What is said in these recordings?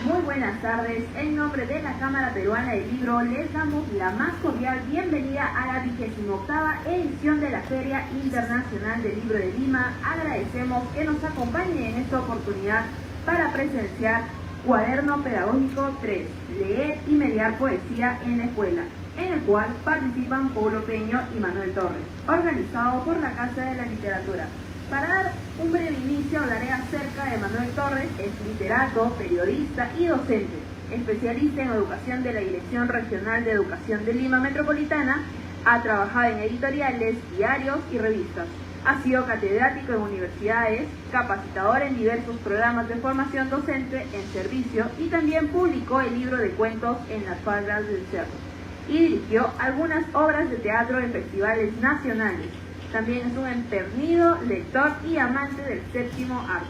Muy buenas tardes. En nombre de la Cámara Peruana del Libro les damos la más cordial bienvenida a la 28ª edición de la Feria Internacional del Libro de Lima. Agradecemos que nos acompañen en esta oportunidad para presenciar Cuaderno Pedagógico 3, Leer y Mediar Poesía en la Escuela, en el cual participan Paulo Peña y Manuel Torres, organizado por la Casa de la Literatura. Para dar un breve inicio, hablaré acerca de Manuel Torres. Es literato, periodista y docente, especialista en educación de la Dirección Regional de Educación de Lima Metropolitana. Ha trabajado en editoriales, diarios y revistas. Ha sido catedrático en universidades, capacitador en diversos programas de formación docente en servicio y también publicó el libro de cuentos En las faldas del cerro y dirigió algunas obras de teatro en festivales nacionales. También es un empedernido lector y amante del séptimo arte.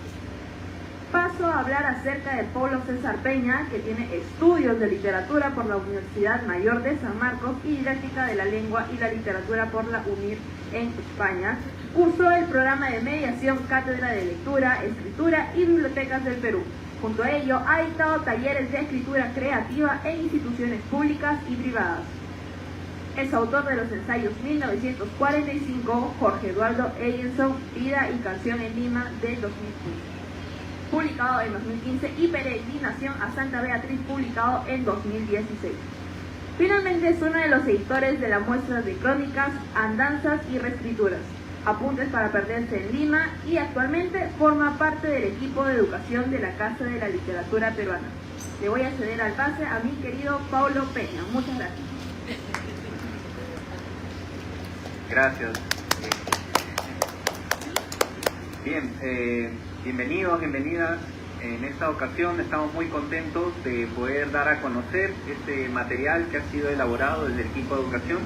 Paso a hablar acerca de Paulo César Peña, que tiene estudios de literatura por la Universidad Mayor de San Marcos y didáctica de la lengua y la literatura por la UNIR en España. Cursó el programa de mediación Cátedra de Lectura, Escritura y Bibliotecas del Perú. Junto a ello, ha dictado talleres de escritura creativa en instituciones públicas y privadas. Es autor de los ensayos 1945, Jorge Eduardo Eylenson, Vida y Canción en Lima, del 2015, publicado en 2015, y Peregrinación a Santa Beatriz, publicado en 2016. Finalmente es uno de los editores de la muestra de crónicas, andanzas y reescrituras, Apuntes para perderse en Lima, y actualmente forma parte del equipo de educación de la Casa de la Literatura Peruana. Le voy a ceder al pase a mi querido Paulo Peña. Muchas gracias. Gracias. Bien, bienvenidos, bienvenidas. En esta ocasión estamos muy contentos de poder dar a conocer este material que ha sido elaborado desde el equipo de educación.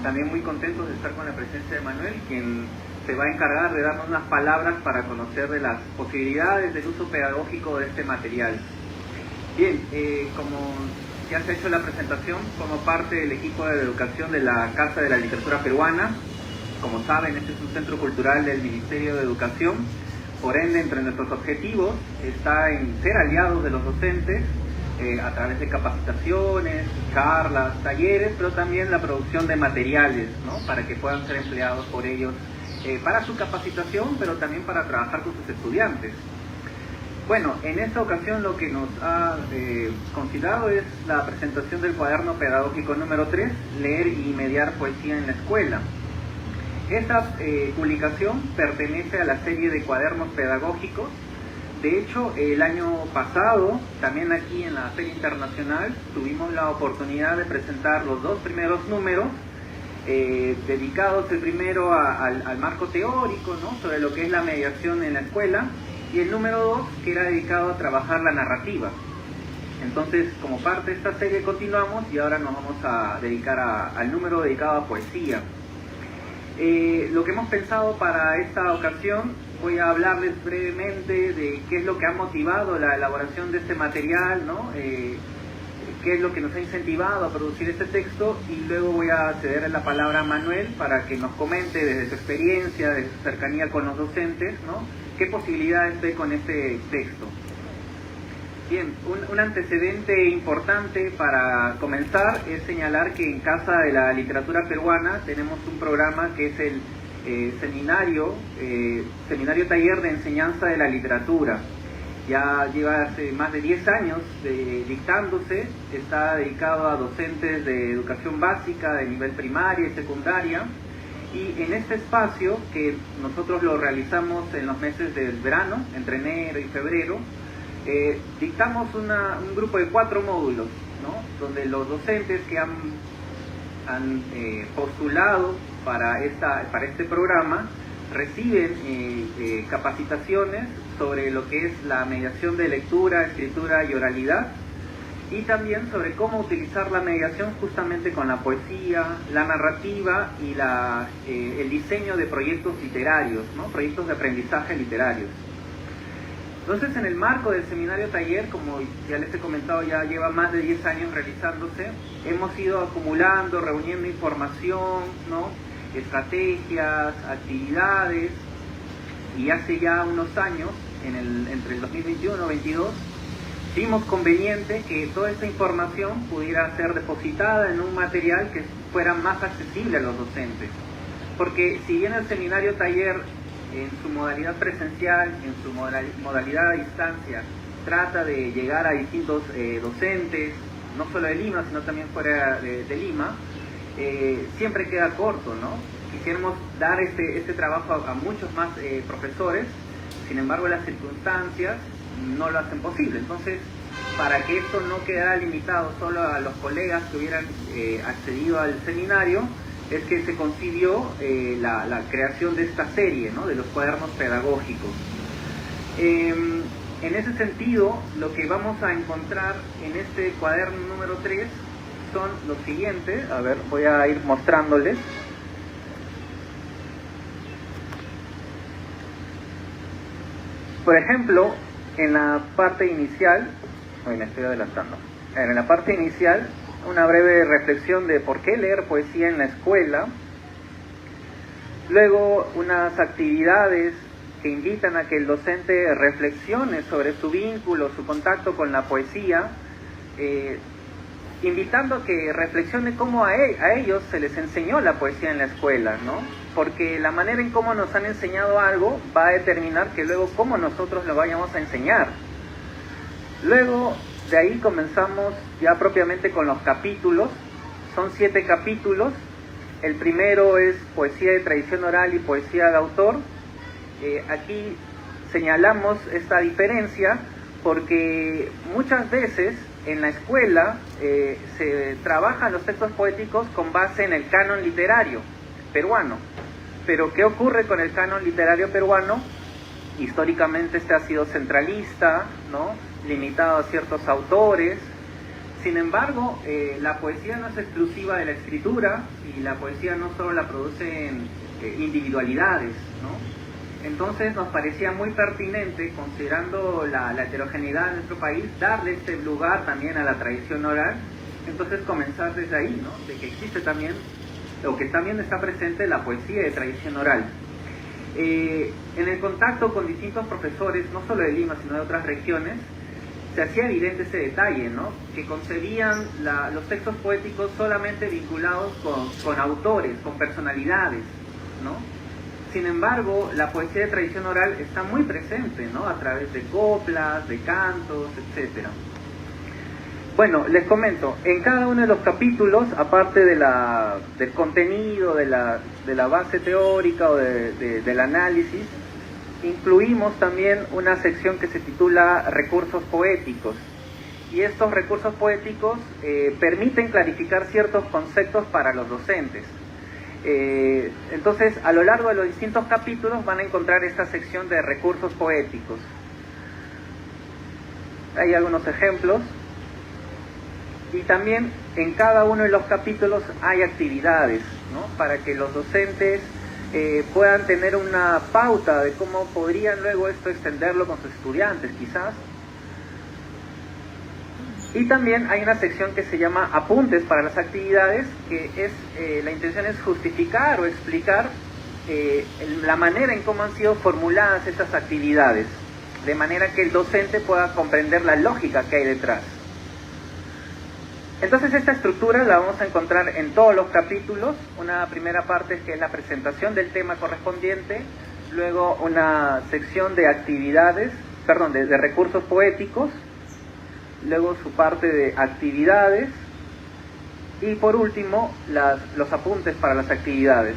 También muy contentos de estar con la presencia de Manuel, quien se va a encargar de darnos unas palabras para conocer de las posibilidades del uso pedagógico de este material. Bien, como ya se ha hecho la presentación, formo parte del equipo de educación de la Casa de la Literatura Peruana. Como saben, este es un centro cultural del Ministerio de Educación. Por ende, entre nuestros objetivos está en ser aliados de los docentes a través de capacitaciones, charlas, talleres, pero también la producción de materiales, ¿no?, para que puedan ser empleados por ellos para su capacitación, pero también para trabajar con sus estudiantes. Bueno, en esta ocasión lo que nos ha considerado es la presentación del cuaderno pedagógico número 3, Leer y Mediar Poesía en la Escuela. Esta publicación pertenece a la serie de cuadernos pedagógicos. De hecho, el año pasado, también aquí en la Feria Internacional, tuvimos la oportunidad de presentar los dos primeros números, dedicados el primero al marco teórico, ¿no?, sobre lo que es la mediación en la escuela, y el número 2, que era dedicado a trabajar la narrativa. Entonces, como parte de esta serie continuamos y ahora nos vamos a dedicar al número dedicado a poesía. Lo que hemos pensado para esta ocasión, voy a hablarles brevemente de qué es lo que ha motivado la elaboración de este material, ¿no?, qué es lo que nos ha incentivado a producir este texto, y luego voy a ceder la palabra a Manuel para que nos comente desde su experiencia, desde su cercanía con los docentes, ¿no?, qué posibilidades ve con este texto. Bien, un antecedente importante para comenzar es señalar que en Casa de la Literatura Peruana tenemos un programa que es el seminario taller de enseñanza de la literatura. Ya lleva hace más de 10 años dictándose, está dedicado a docentes de educación básica, de nivel primaria y secundaria, y en este espacio, que nosotros lo realizamos en los meses del verano, entre enero y febrero, dictamos un grupo de 4 módulos, ¿no?, donde los docentes que han postulado para este programa reciben capacitaciones sobre lo que es la mediación de lectura, escritura y oralidad, y también sobre cómo utilizar la mediación justamente con la poesía, la narrativa y el diseño de proyectos literarios, ¿no?, proyectos de aprendizaje literarios. Entonces, en el marco del seminario taller, como ya les he comentado, ya lleva más de 10 años realizándose, hemos ido acumulando, reuniendo información, ¿no?, estrategias, actividades, y hace ya unos años, entre el 2021 y 2022, vimos conveniente que toda esta información pudiera ser depositada en un material que fuera más accesible a los docentes. Porque si bien el seminario taller en su modalidad presencial, en su modalidad a distancia, trata de llegar a distintos docentes, no solo de Lima, sino también fuera de Lima, siempre queda corto, ¿no? Quisiéramos dar este trabajo a muchos más profesores, sin embargo las circunstancias no lo hacen posible. Entonces, para que esto no quedara limitado solo a los colegas que hubieran accedido al seminario, es que se concibió la creación de esta serie, ¿no?, de los cuadernos pedagógicos. En ese sentido, lo que vamos a encontrar en este cuaderno número 3 son los siguientes. A ver, voy a ir mostrándoles. Por ejemplo, en la parte inicial, me estoy adelantando. En la parte inicial, una breve reflexión de por qué leer poesía en la escuela. Luego, unas actividades que invitan a que el docente reflexione sobre su vínculo, su contacto con la poesía, invitando a que reflexione cómo a ellos se les enseñó la poesía en la escuela, ¿no? Porque la manera en cómo nos han enseñado algo va a determinar que luego cómo nosotros lo vayamos a enseñar. Luego, de ahí comenzamos ya propiamente con los capítulos. Son 7 capítulos. El primero es poesía de tradición oral y poesía de autor. Aquí señalamos esta diferencia porque muchas veces en la escuela se trabajan los textos poéticos con base en el canon literario peruano. Pero ¿qué ocurre con el canon literario peruano? Históricamente este ha sido centralista, ¿no?, limitado a ciertos autores. Sin embargo, la poesía no es exclusiva de la escritura, y la poesía no solo la producen individualidades, ¿no? Entonces nos parecía muy pertinente, considerando la heterogeneidad de nuestro país, darle este lugar también a la tradición oral. Entonces comenzar desde ahí, ¿no?, de que existe también, o que también está presente la poesía de tradición oral. En el contacto con distintos profesores, no solo de Lima, sino de otras regiones, se hacía evidente ese detalle, ¿no?, que concebían los textos poéticos solamente vinculados con autores, con personalidades, ¿no? Sin embargo, la poesía de tradición oral está muy presente, ¿no?, a través de coplas, de cantos, etcétera. Bueno, les comento, en cada uno de los capítulos, aparte del contenido, de la base teórica o del análisis, incluimos también una sección que se titula Recursos Poéticos. Y estos recursos poéticos permiten clarificar ciertos conceptos para los docentes. Entonces, a lo largo de los distintos capítulos van a encontrar esta sección de recursos poéticos. Hay algunos ejemplos. Y también en cada uno de los capítulos hay actividades, ¿no?, para que los docentes puedan tener una pauta de cómo podrían luego esto extenderlo con sus estudiantes, quizás. Y también hay una sección que se llama Apuntes para las actividades, que la intención es justificar o explicar la manera en cómo han sido formuladas estas actividades, de manera que el docente pueda comprender la lógica que hay detrás. Entonces esta estructura la vamos a encontrar en todos los capítulos. Una primera parte que es la presentación del tema correspondiente, luego una sección de actividades, de recursos poéticos, luego su parte de actividades y por último los apuntes para las actividades.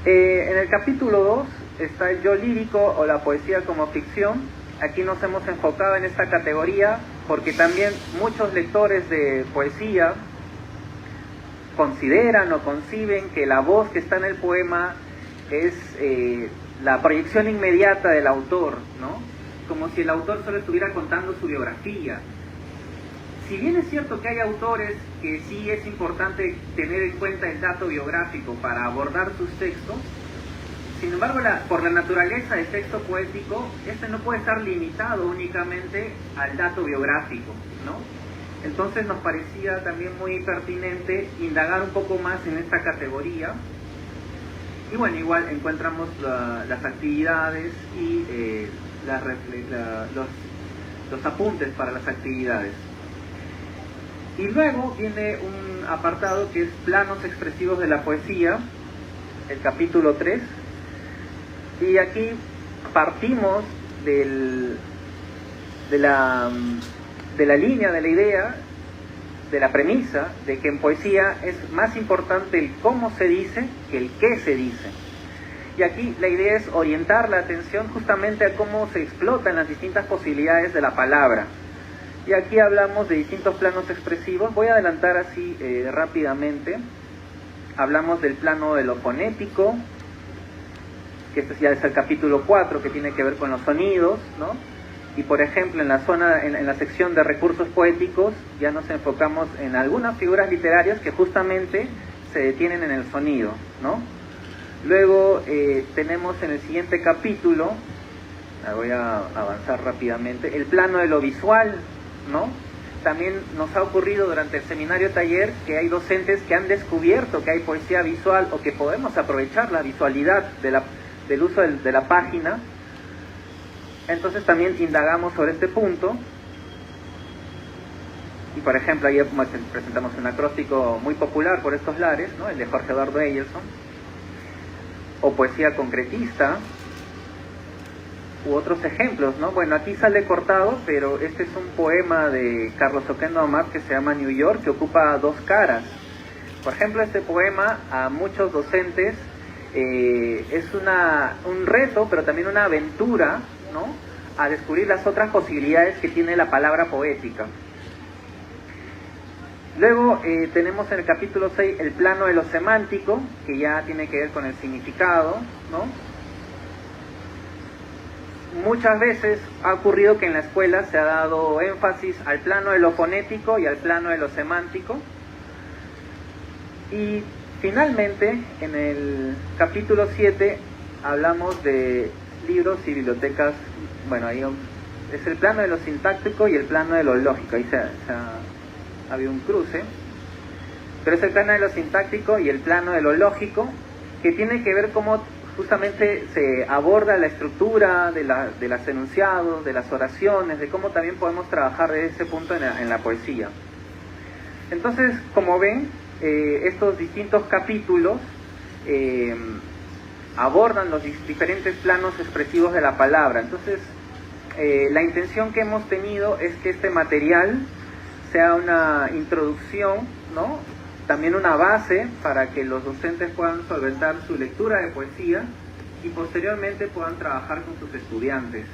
En el capítulo 2 está el yo lírico o la poesía como ficción. Aquí nos hemos enfocado en esta categoría porque también muchos lectores de poesía consideran o conciben que la voz que está en el poema es la proyección inmediata del autor, ¿no?, como si el autor solo estuviera contando su biografía. Si bien es cierto que hay autores que sí es importante tener en cuenta el dato biográfico para abordar sus textos, sin embargo, por la naturaleza del texto poético, este no puede estar limitado únicamente al dato biográfico, ¿no? Entonces nos parecía también muy pertinente indagar un poco más en esta categoría. Y bueno, igual encontramos las actividades y los apuntes para las actividades. Y luego viene un apartado que es planos expresivos de la poesía, el capítulo 3, y aquí partimos de la línea, de la idea, de la premisa de que en poesía es más importante el cómo se dice que el qué se dice. Y aquí la idea es orientar la atención justamente a cómo se explotan las distintas posibilidades de la palabra. Y aquí hablamos de distintos planos expresivos. Voy a adelantar así rápidamente. Hablamos del plano de lo fonético, que este ya es el capítulo 4, que tiene que ver con los sonidos, ¿no? Y por ejemplo en la sección de recursos poéticos ya nos enfocamos en algunas figuras literarias que justamente se detienen en el sonido, ¿no? Luego tenemos en el siguiente capítulo, voy a avanzar rápidamente, el plano de lo visual, ¿no? También nos ha ocurrido durante el seminario taller que hay docentes que han descubierto que hay poesía visual o que podemos aprovechar la visualidad del uso de la página. Entonces también indagamos sobre este punto. Y por ejemplo ayer presentamos un acróstico muy popular por estos lares, ¿no? El de Jorge Eduardo Eyerson, o poesía concretista, u otros ejemplos, ¿no? Bueno, aquí sale cortado, pero este es un poema de Carlos Oquendo Amat que se llama New York, que ocupa dos caras. Por ejemplo, este poema a muchos docentes es un reto, pero también una aventura, ¿no? A descubrir las otras posibilidades que tiene la palabra poética. Luego tenemos en el capítulo 6 el plano de lo semántico, que ya tiene que ver con el significado, ¿no? Muchas veces ha ocurrido que en la escuela se ha dado énfasis al plano de lo fonético y al plano de lo semántico. Y finalmente, en el capítulo 7, hablamos de libros y bibliotecas. Bueno, ahí es el plano de lo sintáctico y el plano de lo lógico. Ahí ha habido un cruce. Pero es el plano de lo sintáctico y el plano de lo lógico, que tiene que ver cómo justamente se aborda la estructura de los enunciados, de las oraciones, de cómo también podemos trabajar desde ese punto en la poesía. Entonces, como ven, estos distintos capítulos abordan los diferentes planos expresivos de la palabra. Entonces, la intención que hemos tenido es que este material sea una introducción, ¿no? También una base para que los docentes puedan solventar su lectura de poesía y posteriormente puedan trabajar con sus estudiantes.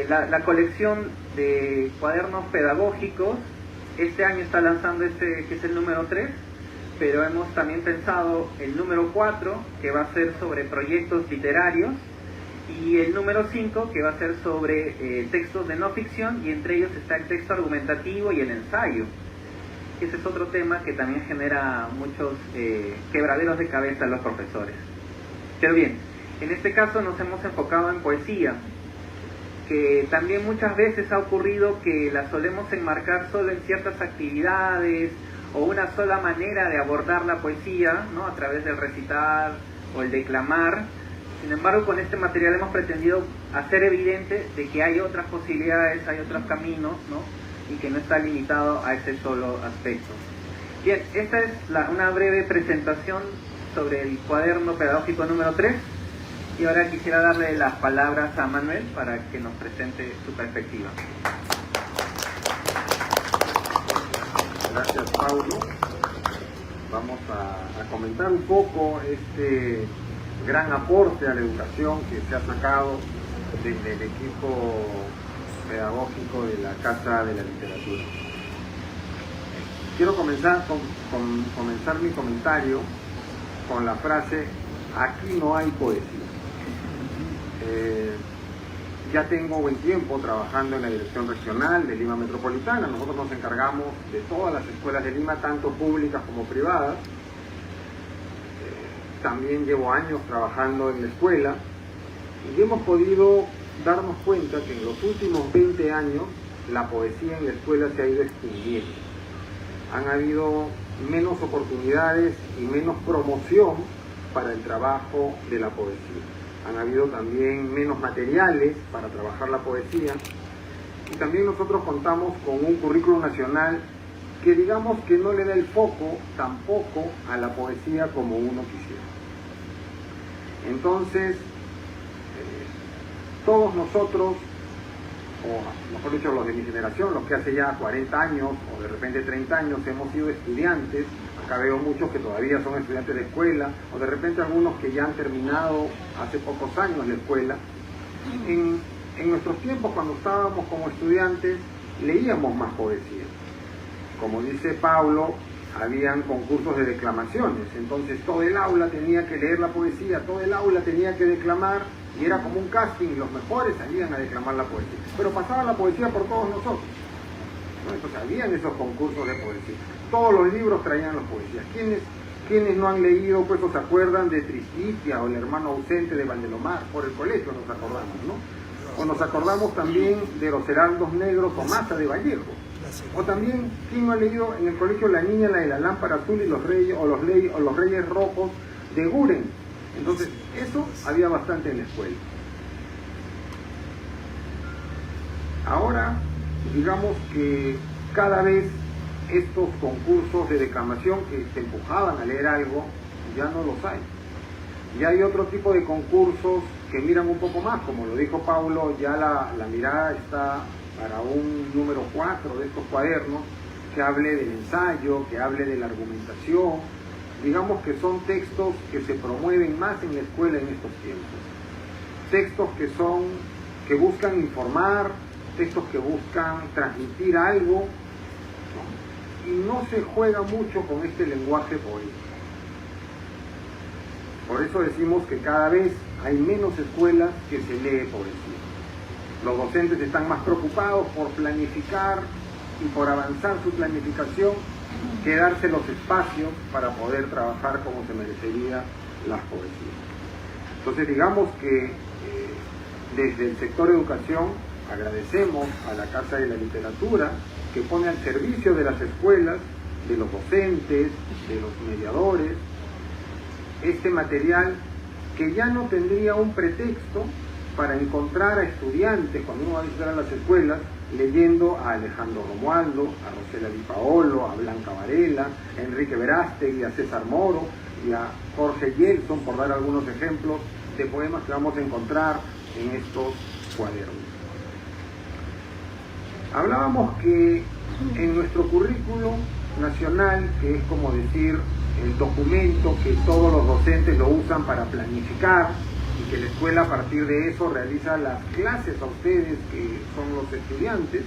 La colección de cuadernos pedagógicos este año está lanzando que es el número 3, pero hemos también pensado el número 4, que va a ser sobre proyectos literarios, y el número 5, que va a ser sobre textos de no ficción, y entre ellos está el texto argumentativo y el ensayo. Ese es otro tema que también genera muchos quebraderos de cabeza a los profesores. Pero bien, en este caso nos hemos enfocado en poesía, que también muchas veces ha ocurrido que la solemos enmarcar solo en ciertas actividades o una sola manera de abordar la poesía, ¿no? A través del recitar o el declamar. Sin embargo, con este material hemos pretendido hacer evidente de que hay otras posibilidades, hay otros caminos, ¿no? Y que no está limitado a ese solo aspecto. Bien, esta es una breve presentación sobre el cuaderno pedagógico número 3, y ahora quisiera darle las palabras a Manuel para que nos presente su perspectiva. Gracias, Paulo. Vamos a comentar un poco este gran aporte a la educación que se ha sacado desde el equipo pedagógico de la Casa de la Literatura. Quiero comenzar mi comentario con la frase: aquí no hay poesía. Ya tengo buen tiempo trabajando en la Dirección Regional de Lima Metropolitana. Nosotros nos encargamos de todas las escuelas de Lima, tanto públicas como privadas. También llevo años trabajando en la escuela y hemos podido darnos cuenta que en los últimos 20 años la poesía en la escuela se ha ido extinguiendo. Han habido menos oportunidades y menos promoción para el trabajo de la poesía. Han habido también menos materiales para trabajar la poesía y también nosotros contamos con un currículum nacional que digamos que no le da el foco tampoco a la poesía como uno quisiera. Entonces, todos nosotros, o mejor dicho, los de mi generación, los que hace ya 40 años o de repente 30 años hemos sido estudiantes, acá veo muchos que todavía son estudiantes de escuela, o de repente algunos que ya han terminado hace pocos años la escuela. En nuestros tiempos, cuando estábamos como estudiantes, leíamos más poesía. Como dice Pablo, habían concursos de declamaciones, entonces todo el aula tenía que leer la poesía, todo el aula tenía que declamar, y era como un casting, y los mejores salían a declamar la poesía. Pero pasaba la poesía por todos nosotros, ¿no? Entonces habían esos concursos de poesía. Todos los libros traían las poesías. ¿Quiénes no han leído, pues, o se acuerdan de Tristitia o El hermano ausente de Vandelomar? Por el colegio nos acordamos, ¿no? O nos acordamos también de Los heraldos negros o Maza de Vallejo. O también, ¿quién no ha leído en el colegio La niña, la de la lámpara azul y los reyes, o los reyes rojos de Guren? Entonces, eso había bastante en la escuela. Ahora, digamos que cada vez estos concursos de declamación que te empujaban a leer algo, ya no los hay. Ya hay otro tipo de concursos que miran un poco más, como lo dijo Pablo, ya la mirada está para un número 4 de estos cuadernos, que hable del ensayo, que hable de la argumentación. Digamos que son textos que se promueven más en la escuela en estos tiempos. Textos que buscan informar, textos que buscan transmitir algo, ¿no? Y no se juega mucho con este lenguaje poético. Por eso decimos que cada vez hay menos escuelas que se lee poesía. Los docentes están más preocupados por planificar y por avanzar su planificación que darse los espacios para poder trabajar como se merecería las poesías. Entonces, digamos que desde el sector educación agradecemos a la Casa de la Literatura que pone al servicio de las escuelas, de los docentes, de los mediadores, este material que ya no tendría un pretexto para encontrar a estudiantes cuando uno va a visitar a las escuelas leyendo a Alejandro Romualdo, a Rosela Di Paolo, a Blanca Varela, a Enrique Verástegui, a César Moro y a Jorge Yeltsin, por dar algunos ejemplos de poemas que vamos a encontrar en estos cuadernos. Hablábamos que en nuestro currículo nacional, que es como decir el documento que todos los docentes lo usan para planificar y que la escuela a partir de eso realiza las clases a ustedes que son los estudiantes,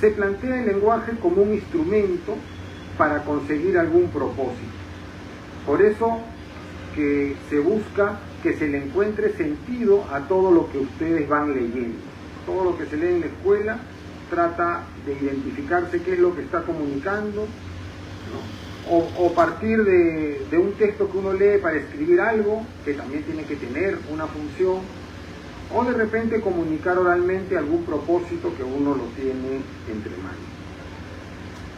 se plantea el lenguaje como un instrumento para conseguir algún propósito. Por eso que se busca que se le encuentre sentido a todo lo que ustedes van leyendo. Todo lo que se lee en la escuela trata de identificarse qué es lo que está comunicando, ¿no? O partir de un texto que uno lee para escribir algo, que también tiene que tener una función, o de repente comunicar oralmente algún propósito que uno lo tiene entre manos.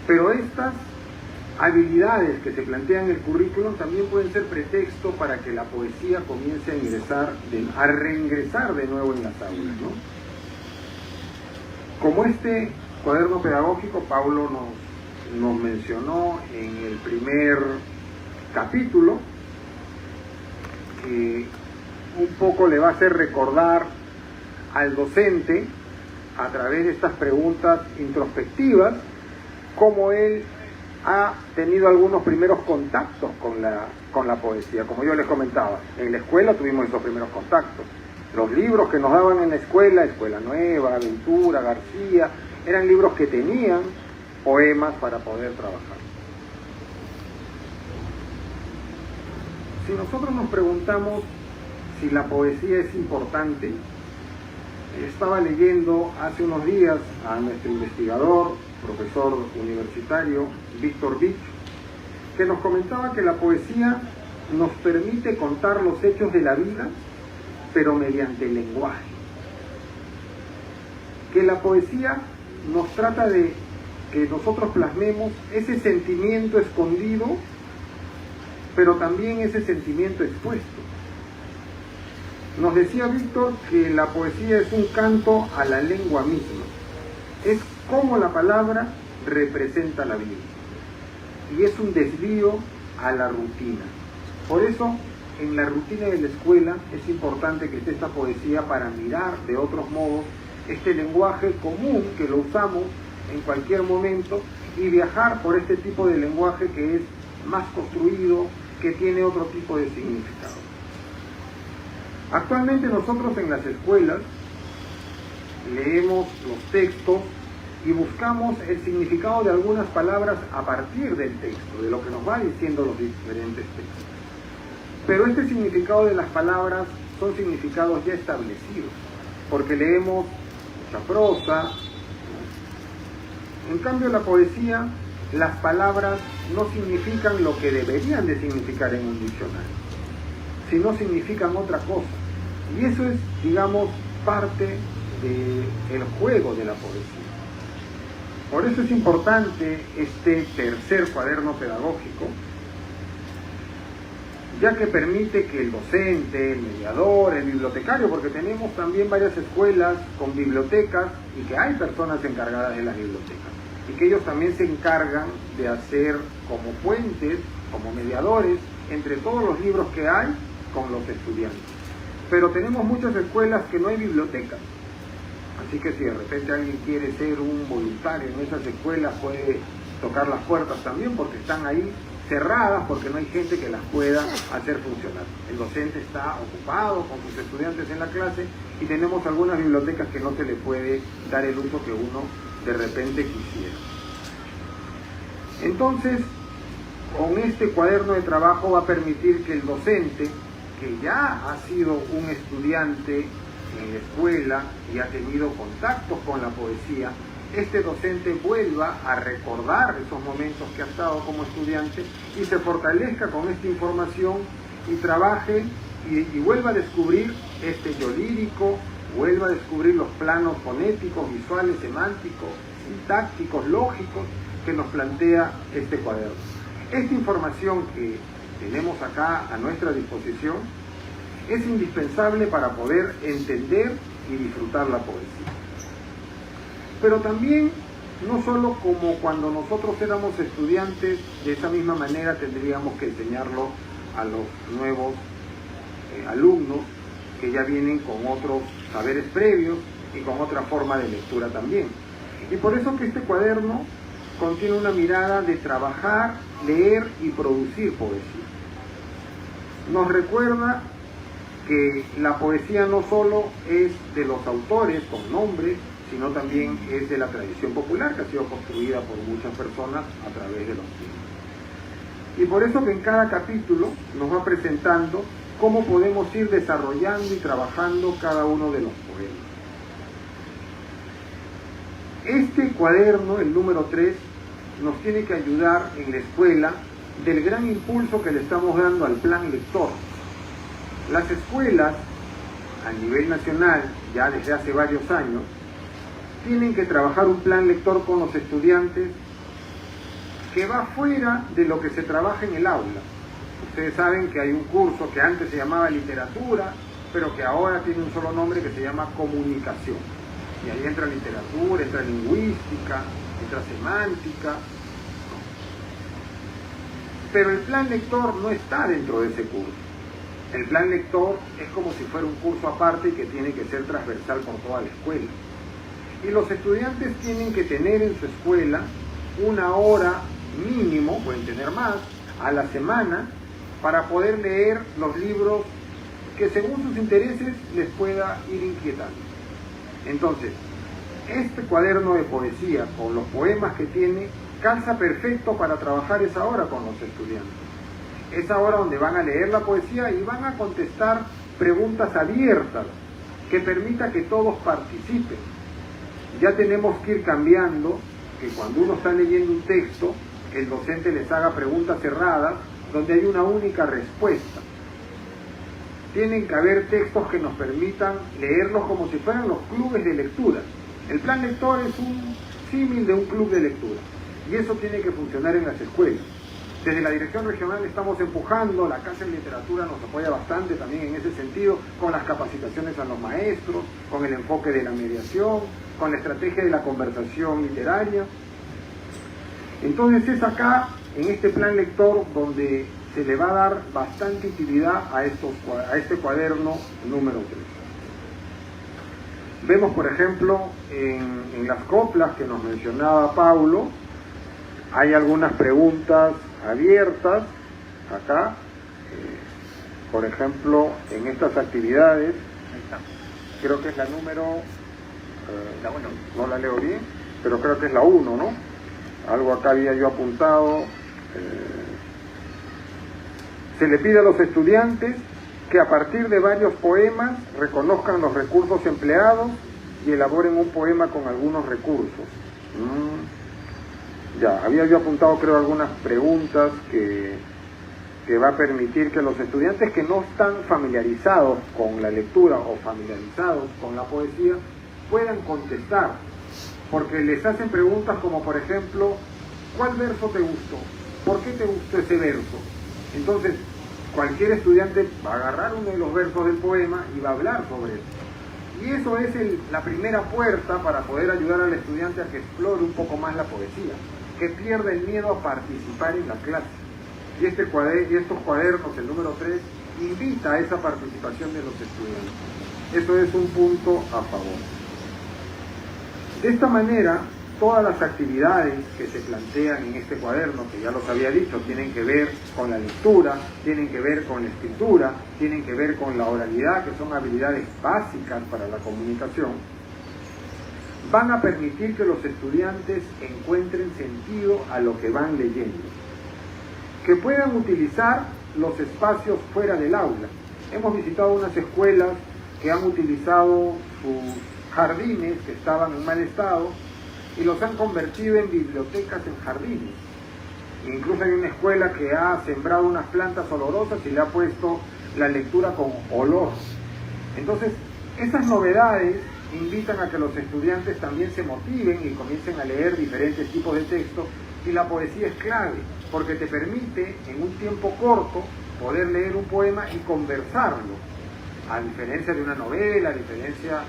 Pero estas habilidades que se plantean en el currículum también pueden ser pretexto para que la poesía comience a reingresar de nuevo en las aulas, ¿no? Como este cuaderno pedagógico, Pablo nos mencionó en el primer capítulo, que un poco le va a hacer recordar al docente, a través de estas preguntas introspectivas, cómo él ha tenido algunos primeros contactos con la poesía. Como yo les comentaba, en la escuela tuvimos esos primeros contactos. Los libros que nos daban en la escuela, Escuela Nueva, Aventura, García, eran libros que tenían poemas para poder trabajar. Si nosotros nos preguntamos si la poesía es importante, estaba leyendo hace unos días a nuestro investigador, profesor universitario, Víctor Vich, que nos comentaba que la poesía nos permite contar los hechos de la vida, pero mediante el lenguaje. Que la poesía nos trata de que nosotros plasmemos ese sentimiento escondido, pero también ese sentimiento expuesto. Nos decía Víctor que la poesía es un canto a la lengua misma. Es como la palabra representa la vida. Y es un desvío a la rutina. Por eso, en la rutina de la escuela es importante que esté esta poesía para mirar de otros modos este lenguaje común que lo usamos en cualquier momento y viajar por este tipo de lenguaje que es más construido, que tiene otro tipo de significado. Actualmente nosotros en las escuelas leemos los textos y buscamos el significado de algunas palabras a partir del texto, de lo que nos va diciendo los diferentes textos. Pero este significado de las palabras son significados ya establecidos, porque leemos mucha prosa. En cambio, la poesía, las palabras no significan lo que deberían de significar en un diccionario, sino significan otra cosa. Y eso es, digamos, parte del juego de la poesía. Por eso es importante este tercer cuaderno pedagógico, ya que permite que el docente, el mediador, el bibliotecario, porque tenemos también varias escuelas con bibliotecas y que hay personas encargadas de las bibliotecas, y que ellos también se encargan de hacer como puentes, como mediadores, entre todos los libros que hay con los estudiantes. Pero tenemos muchas escuelas que no hay bibliotecas, así que si de repente alguien quiere ser un voluntario en esas escuelas, puede tocar las puertas también, porque están ahí cerradas, porque no hay gente que las pueda hacer funcionar. El docente está ocupado con sus estudiantes en la clase y tenemos algunas bibliotecas que no se le puede dar el uso que uno de repente quisiera. Entonces, con este cuaderno de trabajo va a permitir que el docente, que ya ha sido un estudiante en la escuela y ha tenido contactos con la poesía, este docente vuelva a recordar esos momentos que ha estado como estudiante y se fortalezca con esta información y trabaje y vuelva a descubrir este yo lírico, vuelva a descubrir los planos fonéticos, visuales, semánticos, sintácticos, lógicos que nos plantea este cuaderno. Esta información que tenemos acá a nuestra disposición es indispensable para poder entender y disfrutar la poesía. Pero también, no solo como cuando nosotros éramos estudiantes, de esa misma manera tendríamos que enseñarlo a los nuevos alumnos que ya vienen con otros saberes previos y con otra forma de lectura también. Y por eso que este cuaderno contiene una mirada de trabajar, leer y producir poesía. Nos recuerda que la poesía no solo es de los autores con nombres, sino también es de la tradición popular que ha sido construida por muchas personas a través de los siglos. Y por eso que en cada capítulo nos va presentando cómo podemos ir desarrollando y trabajando cada uno de los poemas. Este cuaderno, el número 3, nos tiene que ayudar en la escuela del gran impulso que le estamos dando al plan lector. Las escuelas a nivel nacional, ya desde hace varios años, tienen que trabajar un plan lector con los estudiantes que va fuera de lo que se trabaja en el aula. Ustedes saben que hay un curso que antes se llamaba literatura, pero que ahora tiene un solo nombre que se llama comunicación. Y ahí entra literatura, entra lingüística, entra semántica. Pero el plan lector no está dentro de ese curso. El plan lector es como si fuera un curso aparte que tiene que ser transversal por toda la escuela. Y los estudiantes tienen que tener en su escuela una hora mínimo, pueden tener más, a la semana, para poder leer los libros que según sus intereses les pueda ir inquietando. Entonces, este cuaderno de poesía, con los poemas que tiene, calza perfecto para trabajar esa hora con los estudiantes. Esa hora donde van a leer la poesía y van a contestar preguntas abiertas que permita que todos participen. Ya tenemos que ir cambiando, que cuando uno está leyendo un texto, el docente les haga preguntas cerradas donde hay una única respuesta. Tienen que haber textos que nos permitan leerlos como si fueran los clubes de lectura. El plan lector es un símil de un club de lectura y eso tiene que funcionar en las escuelas. Desde la Dirección Regional estamos empujando, la Casa de Literatura nos apoya bastante también en ese sentido, con las capacitaciones a los maestros, con el enfoque de la mediación, con la estrategia de la conversación literaria. Entonces es acá, en este plan lector, donde se le va a dar bastante utilidad a este cuaderno número 3. Vemos, por ejemplo, en las coplas que nos mencionaba Paulo, hay algunas preguntas abiertas acá, por ejemplo, en estas actividades, creo que es la número, la 1. no la leo bien, pero creo que es la 1, ¿no? Algo acá había yo apuntado. Se le pide a los estudiantes que a partir de varios poemas reconozcan los recursos empleados y elaboren un poema con algunos recursos. Ya, había yo apuntado creo algunas preguntas que va a permitir que los estudiantes que no están familiarizados con la lectura o familiarizados con la poesía puedan contestar, porque les hacen preguntas como por ejemplo, ¿cuál verso te gustó? ¿Por qué te gustó ese verso? Entonces, cualquier estudiante va a agarrar uno de los versos del poema y va a hablar sobre eso. Y eso es la primera puerta para poder ayudar al estudiante a que explore un poco más la poesía, que pierda el miedo a participar en la clase. Y estos cuadernos, el número 3, invita a esa participación de los estudiantes. Eso es un punto a favor. De esta manera, todas las actividades que se plantean en este cuaderno, que ya los había dicho, tienen que ver con la lectura, tienen que ver con la escritura, tienen que ver con la oralidad, que son habilidades básicas para la comunicación, van a permitir que los estudiantes encuentren sentido a lo que van leyendo, que puedan utilizar los espacios fuera del aula. Hemos visitado unas escuelas que han utilizado sus jardines que estaban en mal estado y los han convertido en bibliotecas en jardines. Incluso hay una escuela que ha sembrado unas plantas olorosas y le ha puesto la lectura con olor. Entonces, esas novedades invitan a que los estudiantes también se motiven y comiencen a leer diferentes tipos de textos, y la poesía es clave, porque te permite en un tiempo corto poder leer un poema y conversarlo, a diferencia de una novela, a diferencia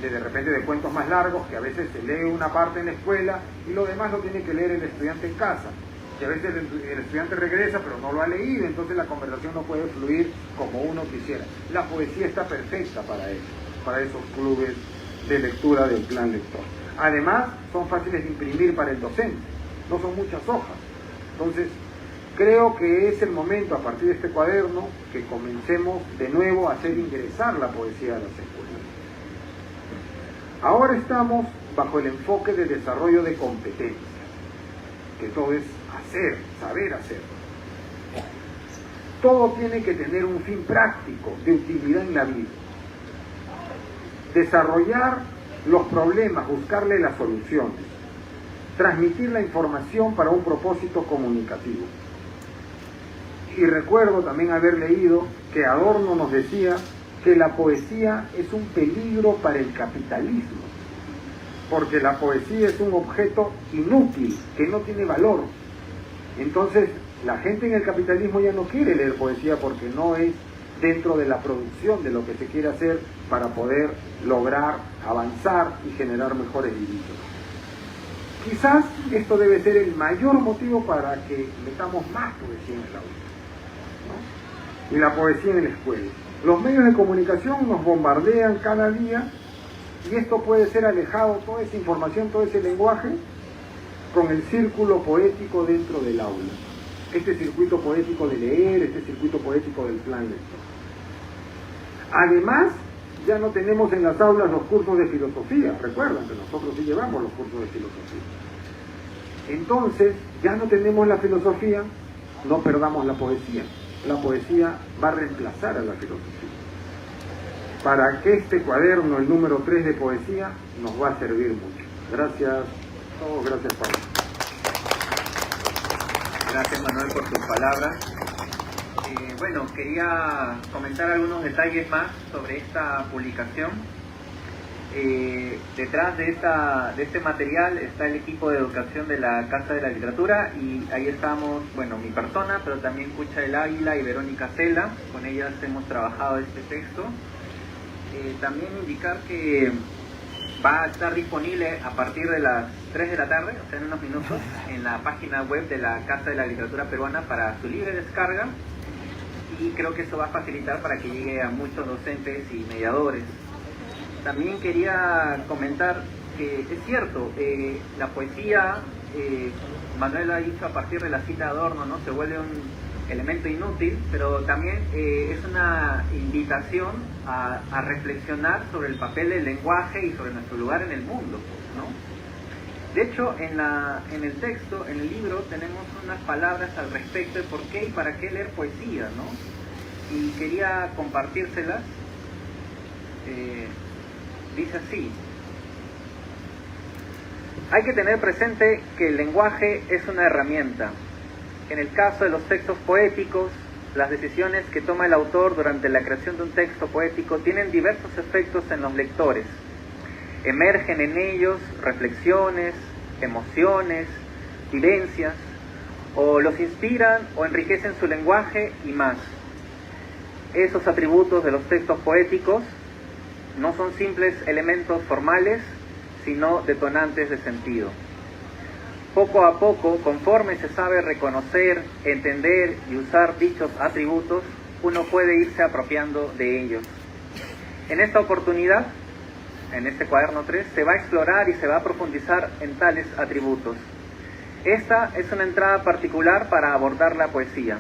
de repente de cuentos más largos, que a veces se lee una parte en la escuela y lo demás lo tiene que leer el estudiante en casa, y a veces el estudiante regresa pero no lo ha leído, entonces la conversación no puede fluir como uno quisiera. La poesía está perfecta para eso, para esos clubes de lectura del plan lector. Además, son fáciles de imprimir para el docente, no son muchas hojas. Entonces, creo que es el momento, a partir de este cuaderno, que comencemos de nuevo a hacer ingresar la poesía a las escuelas. Ahora estamos bajo el enfoque de desarrollo de competencias, que todo es hacer, saber hacer. Todo tiene que tener un fin práctico, de utilidad en la vida. Desarrollar los problemas, buscarle las soluciones, transmitir la información para un propósito comunicativo. Y recuerdo también haber leído que Adorno nos decía que la poesía es un peligro para el capitalismo, porque la poesía es un objeto inútil, que no tiene valor. Entonces, la gente en el capitalismo ya no quiere leer poesía porque no es dentro de la producción de lo que se quiere hacer para poder lograr avanzar y generar mejores divisas. Quizás esto debe ser el mayor motivo para que metamos más poesía en el aula, ¿no? Y la poesía en la escuela. Los medios de comunicación nos bombardean cada día y esto puede ser alejado, toda esa información, todo ese lenguaje, con el círculo poético dentro del aula. Este circuito poético de leer, este circuito poético del plan lector. Además, ya no tenemos en las aulas los cursos de filosofía. Recuerdan que nosotros sí llevamos los cursos de filosofía. Entonces, ya no tenemos la filosofía, no perdamos la poesía. La poesía va a reemplazar a la filosofía. Para que este cuaderno, el número 3 de poesía, nos va a servir mucho. Gracias a todos, gracias Pablo. Gracias Manuel por tus palabras. Bueno, quería comentar algunos detalles más sobre esta publicación. Detrás de este material está el equipo de educación de la Casa de la Literatura, y ahí estamos, bueno, mi persona, pero también Cucha del Águila y Verónica Cela. Con ellas hemos trabajado este texto. También indicar que va a estar disponible a partir de las 3 de la tarde, o sea, en unos minutos, en la página web de la Casa de la Literatura Peruana para su libre descarga, y creo que eso va a facilitar para que llegue a muchos docentes y mediadores. También quería comentar que es cierto, la poesía, Manuel ha dicho a partir de la cita de Adorno, ¿no?, se vuelve un elemento inútil, pero también es una invitación a reflexionar sobre el papel del lenguaje y sobre nuestro lugar en el mundo, ¿no? De hecho, en el texto, en el libro, tenemos unas palabras al respecto de por qué y para qué leer poesía, ¿no? Y quería compartírselas. Dice así: hay que tener presente que el lenguaje es una herramienta. En el caso de los textos poéticos, las decisiones que toma el autor durante la creación de un texto poético tienen diversos efectos en los lectores. Emergen en ellos reflexiones, emociones, vivencias, o los inspiran o enriquecen su lenguaje y más. Esos atributos de los textos poéticos no son simples elementos formales, sino detonantes de sentido. Poco a poco, conforme se sabe reconocer, entender y usar dichos atributos, uno puede irse apropiando de ellos. En esta oportunidad, en este cuaderno 3, se va a explorar y se va a profundizar en tales atributos. Esta es una entrada particular para abordar la poesía.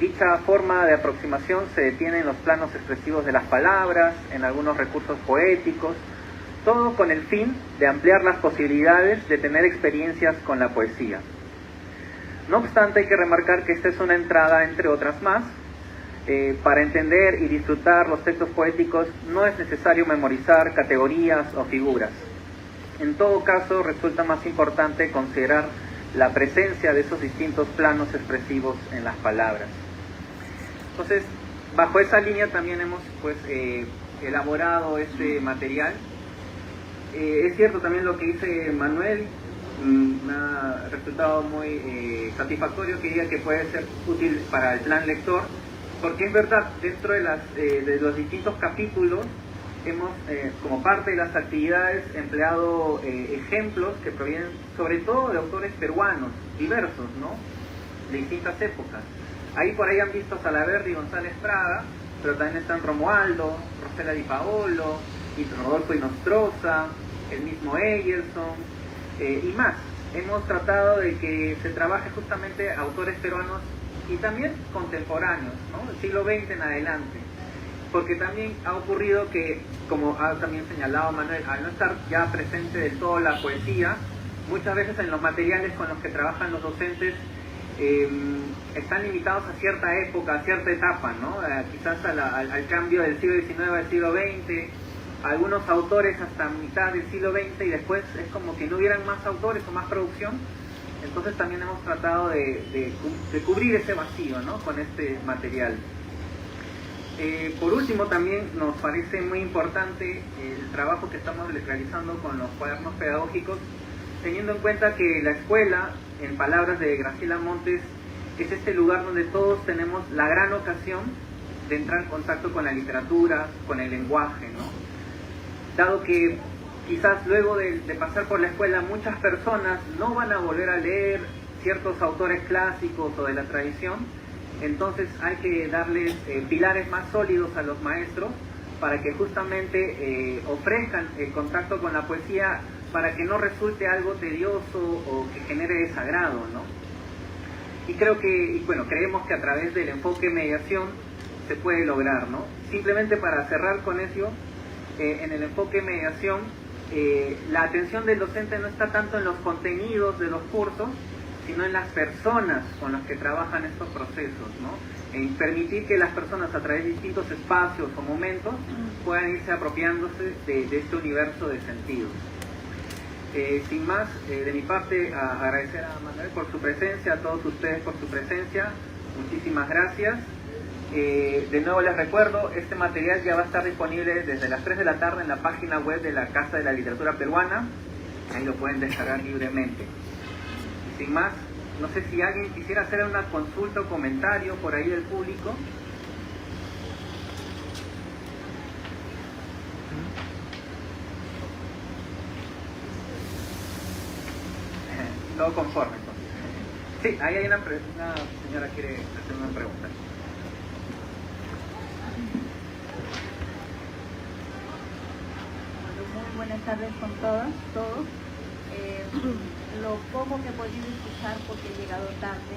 Dicha forma de aproximación se detiene en los planos expresivos de las palabras, en algunos recursos poéticos, todo con el fin de ampliar las posibilidades de tener experiencias con la poesía. No obstante, hay que remarcar que esta es una entrada entre otras más. Para entender y disfrutar los textos poéticos no es necesario memorizar categorías o figuras. En todo caso, resulta más importante considerar la presencia de esos distintos planos expresivos en las palabras. Entonces, bajo esa línea también hemos elaborado este material. Es cierto también lo que dice Manuel, me ha resultado muy satisfactorio, que diga que puede ser útil para el plan lector, porque es verdad, dentro de los distintos capítulos hemos, como parte de las actividades, empleado ejemplos que provienen sobre todo de autores peruanos, diversos, ¿no?, de distintas épocas. Ahí por ahí han visto a Salaverry y González Prada, pero también están Romualdo, Rosela Di Paolo, y Rodolfo Inostroza, el mismo Eyerson, y más. Hemos tratado de que se trabaje justamente autores peruanos y también contemporáneos, ¿no?, del siglo XX en adelante, porque también ha ocurrido que, como ha también señalado Manuel, al no estar ya presente del todo la poesía, muchas veces en los materiales con los que trabajan los docentes están limitados a cierta época, a cierta etapa, ¿no? Quizás al cambio del siglo XIX al siglo XX, algunos autores hasta mitad del siglo XX, y después es como que no hubieran más autores o más producción. Entonces también hemos tratado de cubrir ese vacío, ¿no?, con este material. Por último, también nos parece muy importante el trabajo que estamos realizando con los cuadernos pedagógicos, teniendo en cuenta que la escuela, en palabras de Graciela Montes, es este lugar donde todos tenemos la gran ocasión de entrar en contacto con la literatura, con el lenguaje, ¿no? Dado que quizás luego de pasar por la escuela muchas personas no van a volver a leer ciertos autores clásicos o de la tradición, entonces hay que darles pilares más sólidos a los maestros para que justamente ofrezcan el contacto con la poesía, para que no resulte algo tedioso o que genere desagrado, ¿no? Y creemos que a través del enfoque mediación se puede lograr, ¿no? Simplemente para cerrar con eso, en el enfoque mediación, la atención del docente no está tanto en los contenidos de los cursos, sino en las personas con las que trabajan estos procesos, ¿no? En permitir que las personas, a través de distintos espacios o momentos, puedan irse apropiándose de este universo de sentidos. Sin más, de mi parte, agradecer a Manuel por su presencia, a todos ustedes por su presencia. Muchísimas gracias. De nuevo les recuerdo, este material ya va a estar disponible desde las 3 de la tarde en la página web de la Casa de la Literatura Peruana. Ahí lo pueden descargar libremente. Sin más, no sé si alguien quisiera hacer una consulta o comentario por ahí del público. Todo conforme, entonces. Sí, ahí hay una señora quiere hacer una pregunta. Muy buenas tardes con todos. Lo poco que he podido escuchar, porque he llegado tarde,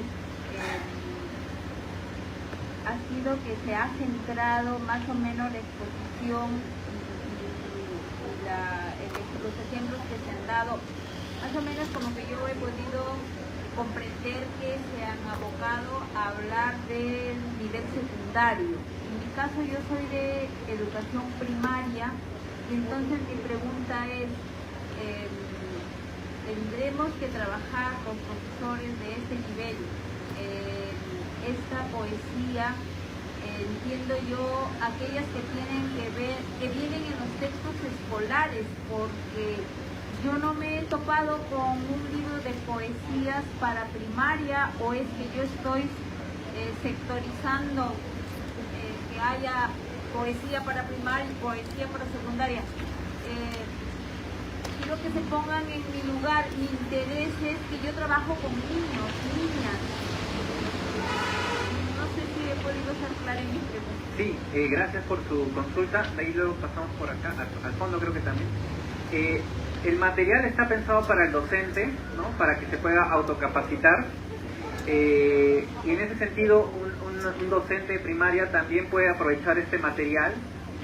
ha sido que se ha centrado más o menos la exposición y los ejemplos que se han dado, más o menos como que yo he podido comprender que se han abocado a hablar del nivel secundario. En mi caso yo soy de educación primaria y entonces mi pregunta es, tendremos que trabajar los profesores de este nivel esta poesía, entiendo yo, aquellas que tienen que ver, que vienen en los textos escolares, porque yo no me he topado con un libro de poesías para primaria, o es que yo estoy sectorizando que haya poesía para primaria y poesía para secundaria. Quiero que se pongan en mi lugar. Mi interés es que yo trabajo con niños, niñas. No sé si he podido ser clara en mis preguntas. Sí, gracias por su consulta. De ahí luego pasamos por acá, al fondo creo que también. El material está pensado para el docente, ¿no? Para que se pueda autocapacitar. Y en ese sentido, un docente de primaria también puede aprovechar este material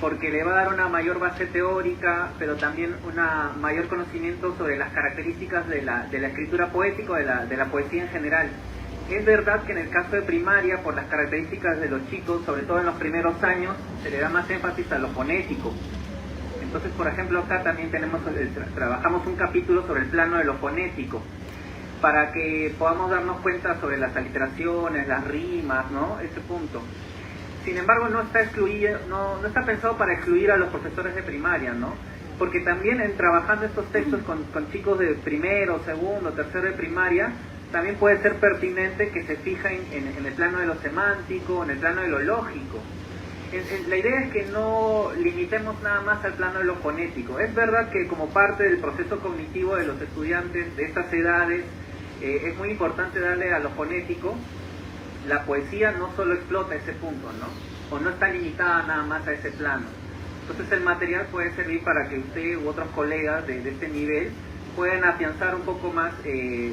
porque le va a dar una mayor base teórica, pero también un mayor conocimiento sobre las características de la escritura poética, de la poesía en general. Es verdad que en el caso de primaria, por las características de los chicos, sobre todo en los primeros años, se le da más énfasis a lo fonético. Entonces, por ejemplo, acá también trabajamos un capítulo sobre el plano de lo fonético, para que podamos darnos cuenta sobre las aliteraciones, las rimas, ¿no? Ese punto. Sin embargo, no está pensado para excluir a los profesores de primaria, ¿no? Porque también trabajando estos textos con chicos de primero, segundo, tercero de primaria, también puede ser pertinente que se fijen en el plano de lo semántico, en el plano de lo lógico. La idea es que no limitemos nada más al plano de lo fonético. Es verdad que como parte del proceso cognitivo de los estudiantes de estas edades, es muy importante darle a lo fonético. La poesía no solo explota ese punto, ¿no? O no está limitada nada más a ese plano. Entonces el material puede servir para que usted u otros colegas de este nivel puedan afianzar un poco más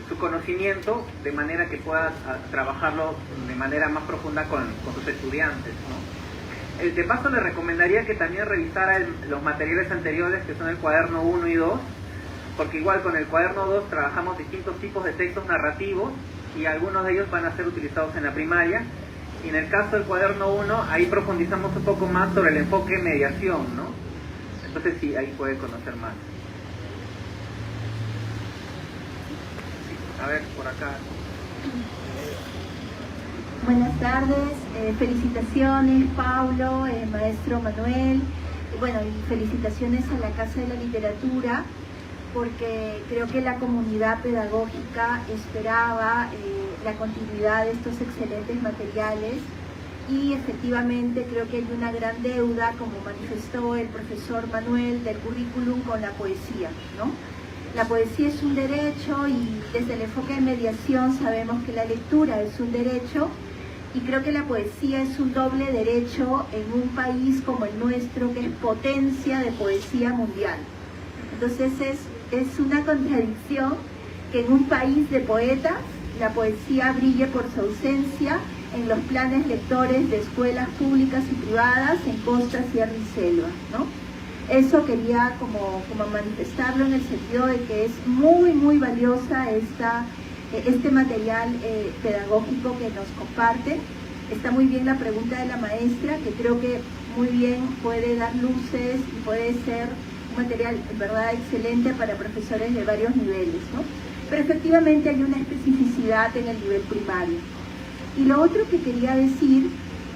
su conocimiento, de manera que puedan trabajarlo de manera más profunda con sus estudiantes, ¿no? De paso le recomendaría que también revisara los materiales anteriores, que son el cuaderno 1 y 2, porque igual con el cuaderno 2 trabajamos distintos tipos de textos narrativos y algunos de ellos van a ser utilizados en la primaria, y en el caso del cuaderno 1 ahí profundizamos un poco más sobre el enfoque de mediación, ¿no? Entonces sí, ahí puede conocer más. Sí, a ver, por acá. Buenas tardes, felicitaciones Paulo, maestro Manuel, bueno, y felicitaciones a la Casa de la Literatura, porque creo que la comunidad pedagógica esperaba la continuidad de estos excelentes materiales, y efectivamente creo que hay una gran deuda, como manifestó el profesor Manuel, del currículum con la poesía, ¿no? La poesía es un derecho, y desde el enfoque de mediación sabemos que la lectura es un derecho, y creo que la poesía es un doble derecho en un país como el nuestro, que es potencia de poesía mundial. Entonces es una contradicción que en un país de poetas la poesía brille por su ausencia en los planes lectores de escuelas públicas y privadas en costa, sierra y selva, ¿no? Eso quería como manifestarlo, en el sentido de que es muy, muy valiosa este material pedagógico que nos comparte. Está muy bien la pregunta de la maestra, que creo que muy bien puede dar luces y puede ser un material en verdad excelente para profesores de varios niveles, ¿no? Pero efectivamente hay una especificidad en el nivel primario. Y lo otro que quería decir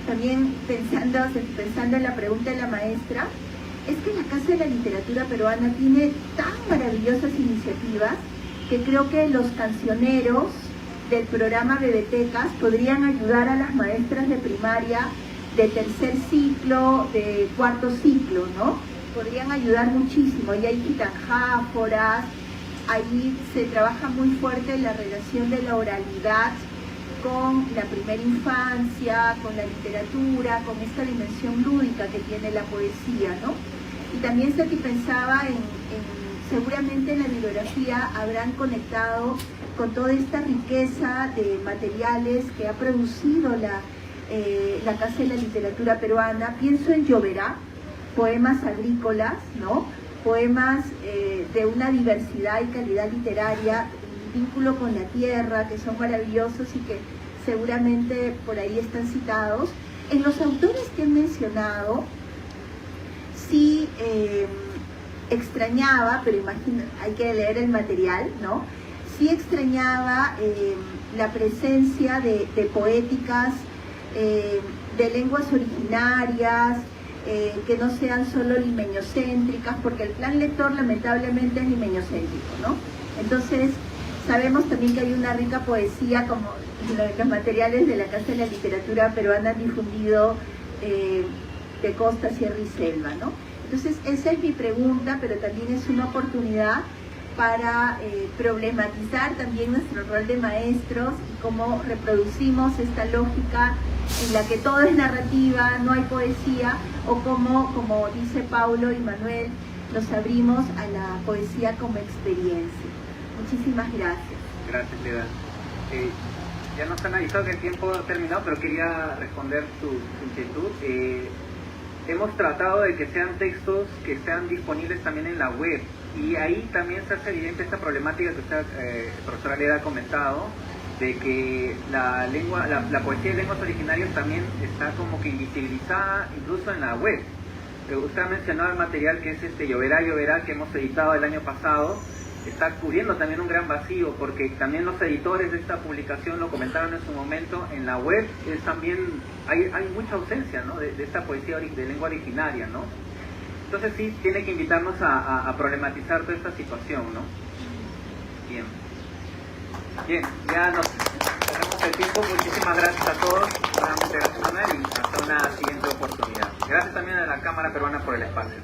también pensando en la pregunta de la maestra, es que la Casa de la Literatura Peruana tiene tan maravillosas iniciativas que creo que los cancioneros del programa Bebetecas podrían ayudar a las maestras de primaria de tercer ciclo, de cuarto ciclo, ¿no? Podrían ayudar muchísimo. Y hay gitanjáforas, ahí se trabaja muy fuerte la relación de la oralidad con la primera infancia, con la literatura, con esta dimensión lúdica que tiene la poesía, ¿no? Y también Sati pensaba seguramente en la bibliografía habrán conectado con toda esta riqueza de materiales que ha producido la Casa de la Literatura Peruana. Pienso en Lloverá, poemas agrícolas, ¿no? Poemas de una diversidad y calidad literaria, un vínculo con la tierra, que son maravillosos y que seguramente por ahí están citados. En los autores que he mencionado, sí extrañaba, pero imagino, hay que leer el material, ¿no? Sí extrañaba la presencia de poéticas, de lenguas originarias, que no sean solo limeñocéntricas, porque el plan lector lamentablemente es limeñocéntrico, ¿no? Entonces, sabemos también que hay una rica poesía, como los materiales de la Casa de la Literatura Peruana han difundido de costa, sierra y selva, ¿no? Entonces, esa es mi pregunta, pero también es una oportunidad para problematizar también nuestro rol de maestros y cómo reproducimos esta lógica en la que todo es narrativa, no hay poesía, o como dice Paulo y Manuel, nos abrimos a la poesía como experiencia. Muchísimas gracias. Gracias, Leda. Ya nos han avisado que el tiempo ha terminado, pero quería responder su inquietud. Hemos tratado de que sean textos que sean disponibles también en la web, y ahí también se hace evidente esta problemática que usted, profesora Leda, ha comentado, de que la poesía de lenguas originarias también está como que invisibilizada incluso en la web. Usted ha mencionado el material que es Lloverá, Lloverá, que hemos editado el año pasado. Está cubriendo también un gran vacío, porque también los editores de esta publicación lo comentaron en su momento. En la web también hay mucha ausencia, ¿no?, de esta poesía de lengua originaria, ¿no? Entonces sí, tiene que invitarnos a problematizar toda esta situación, ¿no? Bien, ya nos cerramos el tiempo. Muchísimas gracias a todos, nuevamente gracias, Manuel, y hasta una siguiente oportunidad. Gracias también a la Cámara Peruana por el espacio.